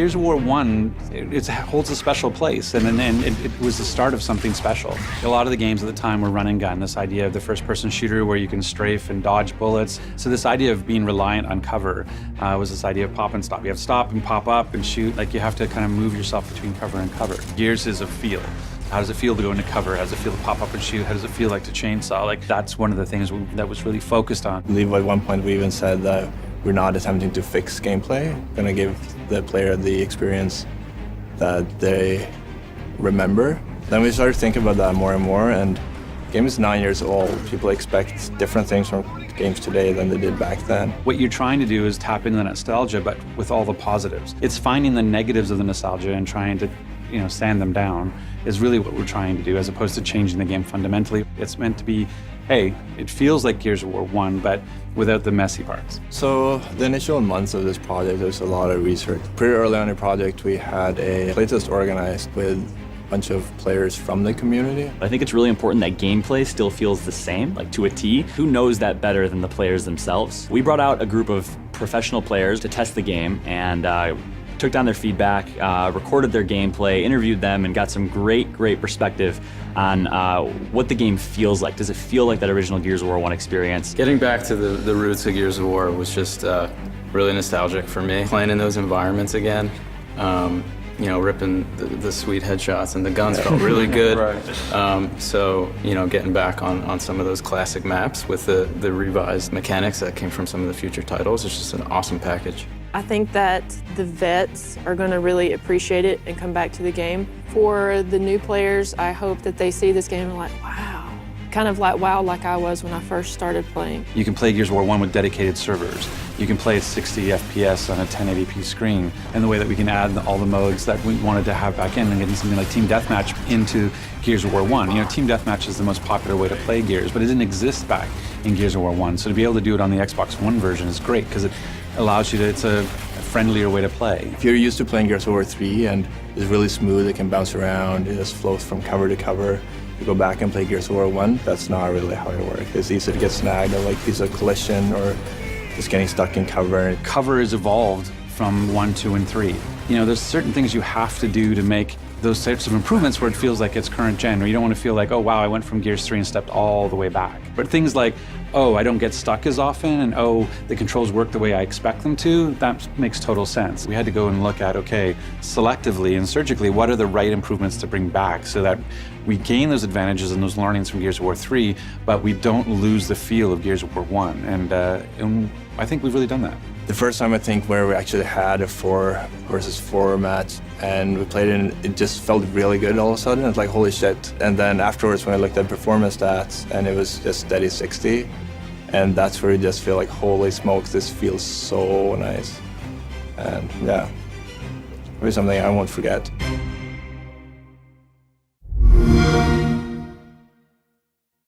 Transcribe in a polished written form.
Gears of War 1, it holds a special place, and it was the start of something special. A lot of the games at the time were run and gun, this idea of the first-person shooter where you can strafe and dodge bullets. So this idea of being reliant on cover was this idea of pop and stop. You have to stop and pop up and shoot, like you have to kind of move yourself between cover and cover. Gears is a feel. How does it feel to go into cover? How does it feel to pop up and shoot? How does it feel like to chainsaw? Like, that's one of the things that was really focused on. I believe at one point we even said that we're not attempting to fix gameplay. We're gonna give the player the experience that they remember. Then we started thinking about that more and more, and the game is 9 years old. People expect different things from games today than they did back then. What you're trying to do is tap into the nostalgia, but with all the positives. It's finding the negatives of the nostalgia and trying to sand them down is really what we're trying to do, as opposed to changing the game fundamentally. It's meant to be, hey, it feels like Gears of War 1, but without the messy parts. So the initial months of this project, there was a lot of research. Pretty early on in the project, we had a playtest organized with a bunch of players from the community. I think it's really important that gameplay still feels the same, like to a T. Who knows that better than the players themselves? We brought out a group of professional players to test the game, and took down their feedback, recorded their gameplay, interviewed them, and got some great perspective on what the game feels like. Does it feel like that original Gears of War 1 experience? Getting back to the roots of Gears of War was just really nostalgic for me. Playing in those environments again, ripping the sweet headshots and the guns felt really good. Right. So, getting back on some of those classic maps with the revised mechanics that came from some of the future titles is just an awesome package. I think that the vets are going to really appreciate it and come back to the game. For the new players, I hope that they see this game and like, wow. Kind of like wow, like I was when I first started playing. You can play Gears of War 1 with dedicated servers. You can play at 60 FPS on a 1080p screen. And the way that we can add all the modes that we wanted to have back in and getting something like Team Deathmatch into Gears of War 1. Team Deathmatch is the most popular way to play Gears, but it didn't exist back in Gears of War 1. So to be able to do it on the Xbox One version is great because it allows you to, it's a friendlier way to play. If you're used to playing Gears of War 3 and it's really smooth, it can bounce around, it just flows from cover to cover. You go back and play Gears of War 1, that's not really how it works. It's easy to get snagged or like piece of collision or just getting stuck in cover. Cover is evolved from 1, 2, and 3. There's certain things you have to do to make those types of improvements where it feels like it's current gen, or you don't want to feel like, oh wow, I went from Gears 3 and stepped all the way back. But things like, oh, I don't get stuck as often, and oh, the controls work the way I expect them to, that makes total sense. We had to go and look at, okay, selectively and surgically, what are the right improvements to bring back so that we gain those advantages and those learnings from Gears of War 3, but we don't lose the feel of Gears of War 1. And I think we've really done that. The first time I think where we actually had a 4 versus 4 match and we played it and it just felt really good all of a sudden. It's like, holy shit. And then afterwards when I looked at performance stats and it was just steady 60, and that's where you just feel like, holy smokes, this feels so nice. And yeah, it'll be something I won't forget.